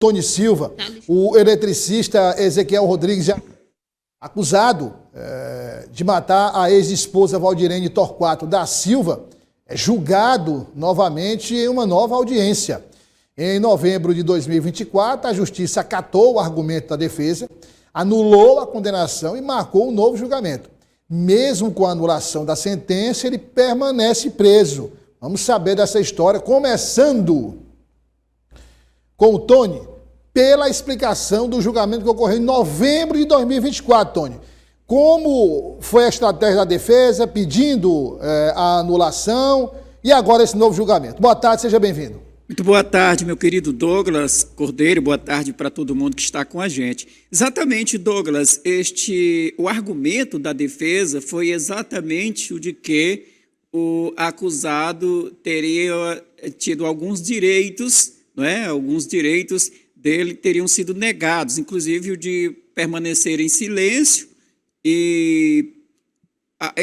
Tony Silva, o eletricista Ezequiel Rodrigues, acusado de matar a ex-esposa Valdirene Torquato da Silva, é julgado novamente em uma nova audiência. Em novembro de 2024, a Justiça acatou o argumento da defesa, anulou a condenação e marcou um novo julgamento. Mesmo com a anulação da sentença, ele permanece preso. Vamos saber dessa história, começando com o Tony, pela explicação do julgamento que ocorreu em novembro de 2024, Tony. Como foi a estratégia da defesa, pedindo a anulação e agora esse novo julgamento? Boa tarde, seja bem-vindo. Muito boa tarde, meu querido Douglas Cordeiro, boa tarde para todo mundo que está com a gente. Exatamente, Douglas, o argumento da defesa foi exatamente o de que o acusado teria tido alguns direitos, não é? Alguns direitos dele teriam sido negados, inclusive o de permanecer em silêncio, e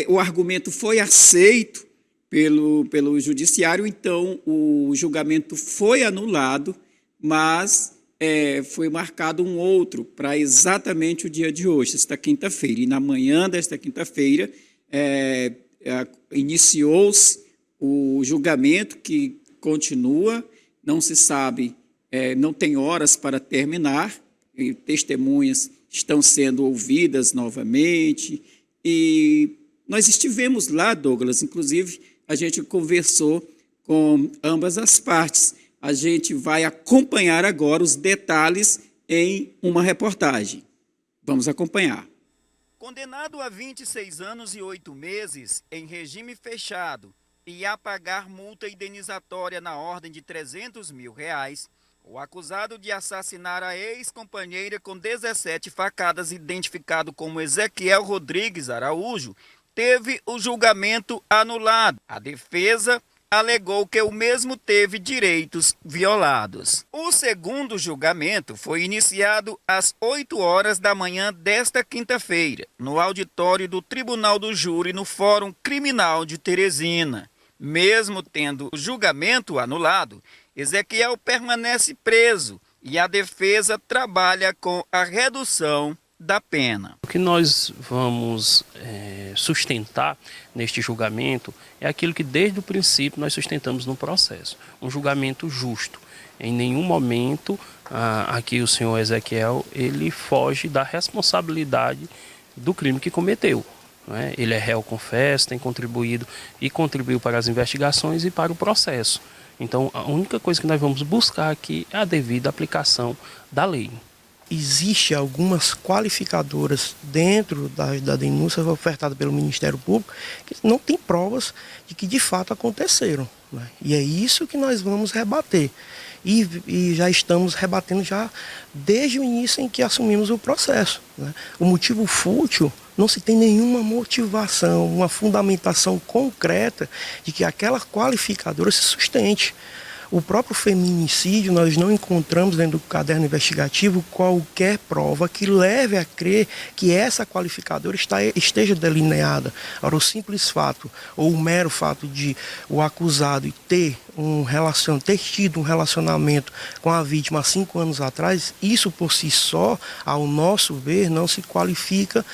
o argumento foi aceito pelo judiciário, então o julgamento foi anulado, mas foi marcado um outro para exatamente o dia de hoje, esta quinta-feira. E na manhã desta quinta-feira iniciou-se o julgamento, que continua, não se sabe, não tem horas para terminar, e testemunhas estão sendo ouvidas novamente, e nós estivemos lá, Douglas, inclusive a gente conversou com ambas as partes. A gente vai acompanhar agora os detalhes em uma reportagem. Vamos acompanhar. Condenado a 26 anos e 8 meses em regime fechado e a pagar multa indenizatória na ordem de R$300 mil, o acusado de assassinar a ex-companheira com 17 facadas, identificado como Ezequiel Rodrigues Araújo, teve o julgamento anulado. A defesa alegou que o mesmo teve direitos violados. O segundo julgamento foi iniciado às 8 horas da manhã desta quinta-feira, no auditório do Tribunal do Júri, no Fórum Criminal de Teresina. Mesmo tendo o julgamento anulado, Ezequiel permanece preso e a defesa trabalha com a redução da pena. O que nós vamos sustentar neste julgamento é aquilo que desde o princípio nós sustentamos no processo, um julgamento justo. Em nenhum momento aqui o senhor Ezequiel ele foge da responsabilidade do crime que cometeu. Né? Ele é réu confesso, tem contribuído e contribuiu para as investigações e para o processo. Então a única coisa que nós vamos buscar aqui é a devida aplicação da lei. Existem algumas qualificadoras dentro da denúncia ofertada pelo Ministério Público que não tem provas de que de fato aconteceram. Né? E é isso que nós vamos rebater. E já estamos rebatendo já desde o início em que assumimos o processo. Né? O motivo fútil, não se tem nenhuma motivação, uma fundamentação concreta de que aquela qualificadora se sustente. O próprio feminicídio, nós não encontramos dentro do caderno investigativo qualquer prova que leve a crer que essa qualificadora esteja delineada. Ora, o simples fato, ou o mero fato de o acusado ter tido um relacionamento com a vítima há 5 anos atrás, isso por si só, ao nosso ver, não se qualifica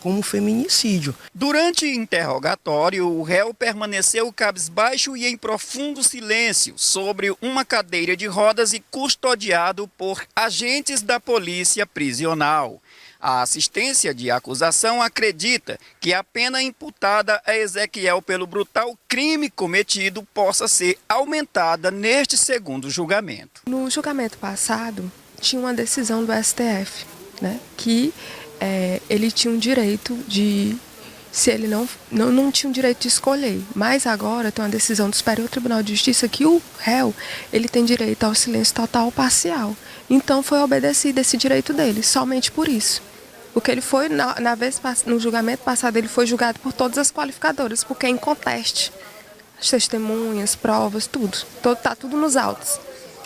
como feminicídio. Durante interrogatório, o réu permaneceu cabisbaixo e em profundo silêncio sobre uma cadeira de rodas e custodiado por agentes da polícia prisional. A assistência de acusação acredita que a pena imputada a Ezequiel pelo brutal crime cometido possa ser aumentada neste segundo julgamento. No julgamento passado, tinha uma decisão do STF, né, que ele tinha um direito de... Se ele não tinha o direito de escolher, mas agora tem uma decisão do Superior Tribunal de Justiça que o réu ele tem direito ao silêncio total ou parcial. Então foi obedecido esse direito dele, somente por isso. Porque ele foi, no julgamento passado, ele foi julgado por todas as qualificadoras, porque é em conteste. As testemunhas, provas, tudo. Está tudo nos autos.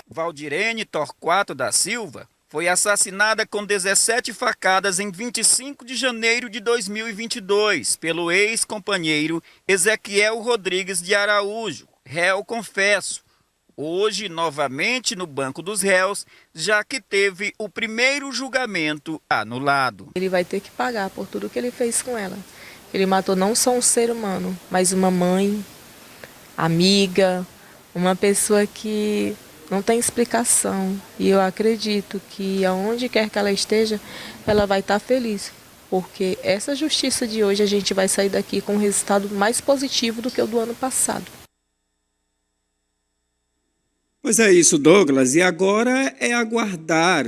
Valdirene Torquato da Silva foi assassinada com 17 facadas em 25 de janeiro de 2022 pelo ex-companheiro Ezequiel Rodrigues de Araújo, réu confesso. hoje novamente no banco dos réus, já que teve o primeiro julgamento anulado. Ele vai ter que pagar por tudo que ele fez com ela. Ele matou não só um ser humano, mas uma mãe, amiga, uma pessoa que não tem explicação. E eu acredito que aonde quer que ela esteja, ela vai estar feliz. Porque essa justiça de hoje a gente vai sair daqui com um resultado mais positivo do que o do ano passado. Pois é isso, Douglas. E agora é aguardar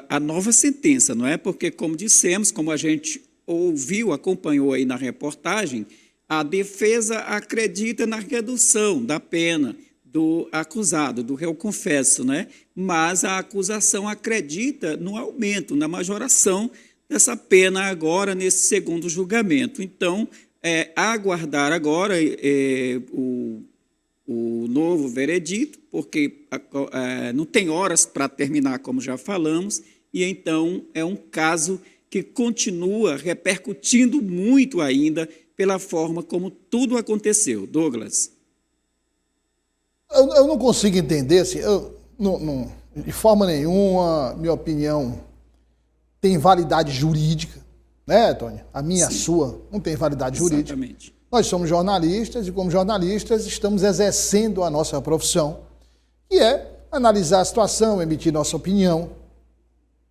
a nova sentença, não é? Porque, como dissemos, como a gente ouviu, acompanhou aí na reportagem, a defesa acredita na redução da pena do acusado, do réu confesso, né? Mas a acusação acredita no aumento, na majoração dessa pena agora nesse segundo julgamento. Então, aguardar agora o novo veredito, porque não tem horas para terminar, como já falamos, e então é um caso que continua repercutindo muito ainda pela forma como tudo aconteceu. Douglas? Eu não consigo entender, assim, de forma nenhuma, minha opinião tem validade jurídica, né, Tony? A minha, a sua, não tem validade jurídica. Exatamente. Nós somos jornalistas e, como jornalistas, estamos exercendo a nossa profissão, que é analisar a situação, emitir nossa opinião.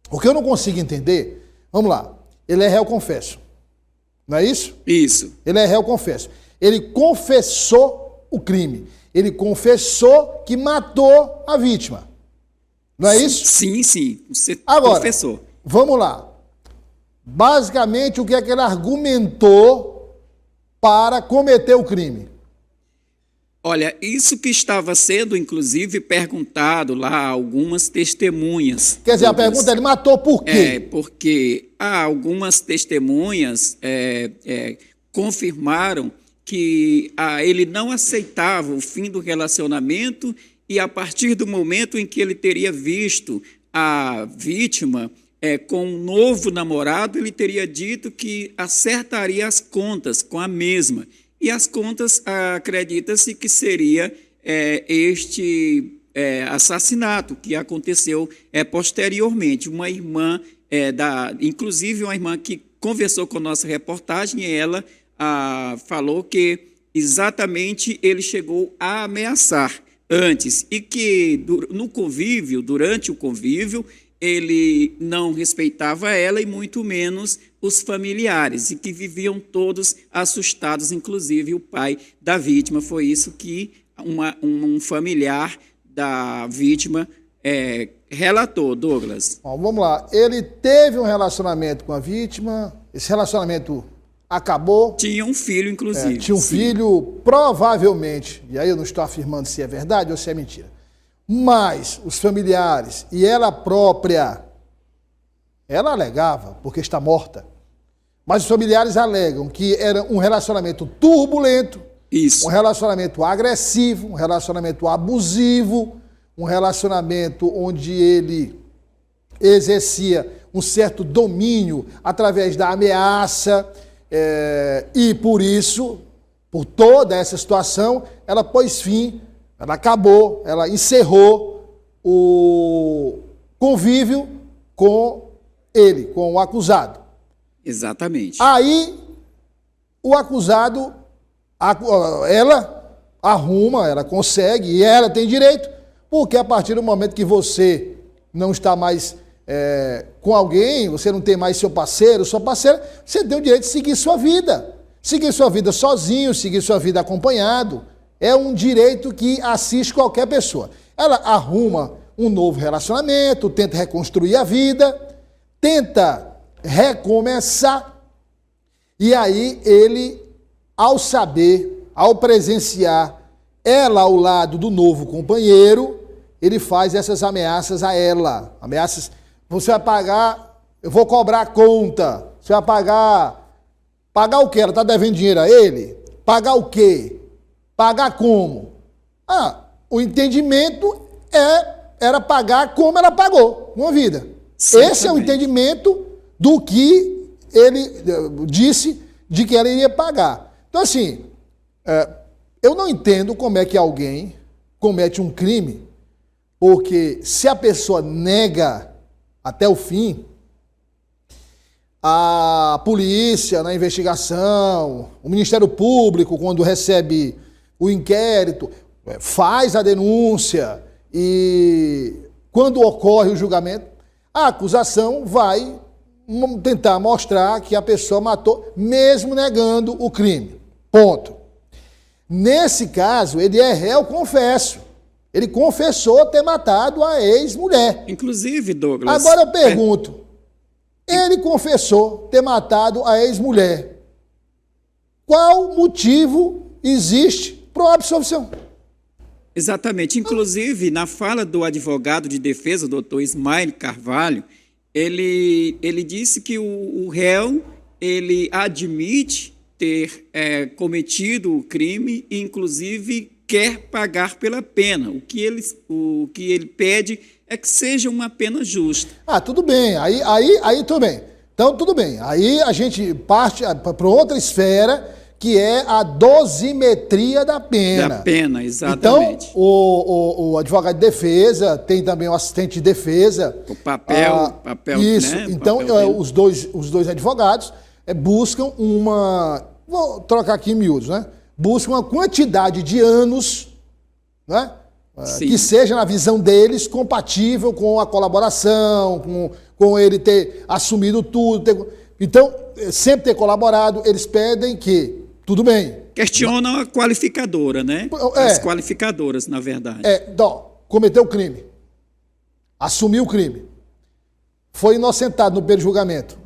O que eu não consigo entender, vamos lá, ele é réu confesso, não é isso? Isso. Ele é réu confesso. Ele confessou o crime. Ele confessou que matou a vítima. Não é isso? Sim, sim. Você Agora, confessou. Vamos lá. Basicamente, o que é que ele argumentou para cometer o crime? Olha, isso que estava sendo, inclusive, perguntado lá a algumas testemunhas. Quer dizer, a pergunta é, ele matou por quê? Porque algumas testemunhas confirmaram que ele não aceitava o fim do relacionamento e a partir do momento em que ele teria visto a vítima com um novo namorado, ele teria dito que acertaria as contas com a mesma. E as contas, acredita-se que seria este assassinato que aconteceu posteriormente. Uma irmã, inclusive uma irmã que conversou com a nossa reportagem, ela falou que exatamente ele chegou a ameaçar antes e que durante o convívio, ele não respeitava ela e muito menos os familiares, e que viviam todos assustados, inclusive o pai da vítima. Foi isso que um familiar da vítima relatou, Douglas. Bom, vamos lá. Ele teve um relacionamento com a vítima, esse relacionamento acabou. Tinha um filho, inclusive. Tinha um filho, provavelmente, e aí eu não estou afirmando se é verdade ou se é mentira, mas os familiares e ela própria, ela alegava, porque está morta, mas os familiares alegam que era um relacionamento turbulento, Isso. um relacionamento agressivo, um relacionamento abusivo, um relacionamento onde ele exercia um certo domínio através da ameaça, e por isso, por toda essa situação, ela pôs fim, ela acabou, ela encerrou o convívio com ele, com o acusado. Exatamente. Aí, o acusado, ela arruma, ela consegue, e ela tem direito, porque a partir do momento que você não está mais com alguém, você não tem mais seu parceiro, sua parceira, você tem o direito de seguir sua vida. Seguir sua vida sozinho, seguir sua vida acompanhado. É um direito que assiste qualquer pessoa. Ela arruma um novo relacionamento, tenta reconstruir a vida, tenta recomeçar, e aí ele, ao saber, ao presenciar ela ao lado do novo companheiro, ele faz essas ameaças a ela. Ameaças, você vai pagar, eu vou cobrar a conta, você vai pagar o quê? Ela está devendo dinheiro a ele? Pagar o quê? Pagar como? O entendimento era pagar como ela pagou, uma vida. Certamente. Esse é o entendimento do que ele disse de que ela iria pagar. Então, assim, eu não entendo como é que alguém comete um crime, porque se a pessoa nega até o fim, a polícia na investigação, o Ministério Público, quando recebe o inquérito, faz a denúncia e quando ocorre o julgamento, a acusação vai tentar mostrar que a pessoa matou, mesmo negando o crime. Ponto. Nesse caso, ele é réu confesso. Ele confessou ter matado a ex-mulher. Inclusive, Douglas... Agora eu pergunto, ele confessou ter matado a ex-mulher. Qual motivo existe para uma absolvição? Exatamente. Inclusive, na fala do advogado de defesa, doutor Ismael Carvalho, ele disse que o réu ele admite ter cometido o crime e, inclusive, quer pagar pela pena. O que ele pede é que seja uma pena justa. Ah, tudo bem. Aí tudo bem. Então, tudo bem. Aí a gente parte para outra esfera, que é a dosimetria da pena. Da pena, exatamente. Então, o advogado de defesa, tem também o assistente de defesa. O papel, isso. Né? Então, os dois advogados buscam vou trocar aqui em miúdos, né? Buscam uma quantidade de anos, né? Que seja, na visão deles, compatível com a colaboração, com ele ter assumido tudo. Então, sempre ter colaborado, eles pedem que, tudo bem. Questionam a qualificadora, né? As qualificadoras, na verdade. Cometeu o crime. Assumiu o crime. Foi inocentado no primeiro julgamento.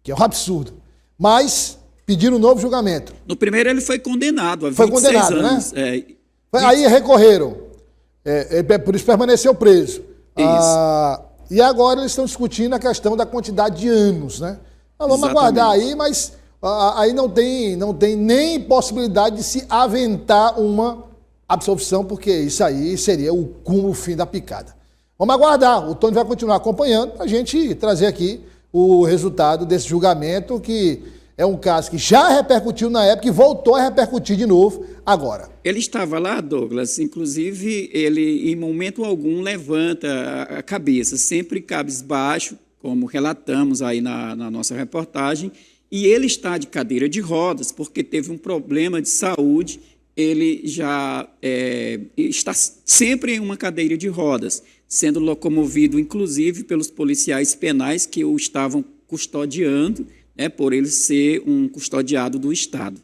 Que é um absurdo. Mas pediram um novo julgamento. No primeiro ele foi condenado a 26 anos. Né? Aí recorreram. Por isso permaneceu preso. E agora eles estão discutindo a questão da quantidade de anos, né? Vamos aguardar aí, mas aí não tem nem possibilidade de se aventar uma absolvição, porque isso aí seria o cúmulo, o fim da picada. Vamos aguardar. O Tony vai continuar acompanhando para a gente trazer aqui o resultado desse julgamento, que é um caso que já repercutiu na época e voltou a repercutir de novo agora. Ele estava lá, Douglas, inclusive ele em momento algum levanta a cabeça, sempre cabisbaixo, como relatamos aí na nossa reportagem, e ele está de cadeira de rodas porque teve um problema de saúde, ele já está sempre em uma cadeira de rodas, sendo locomovido inclusive pelos policiais penais que o estavam custodiando, por ele ser um custodiado do Estado.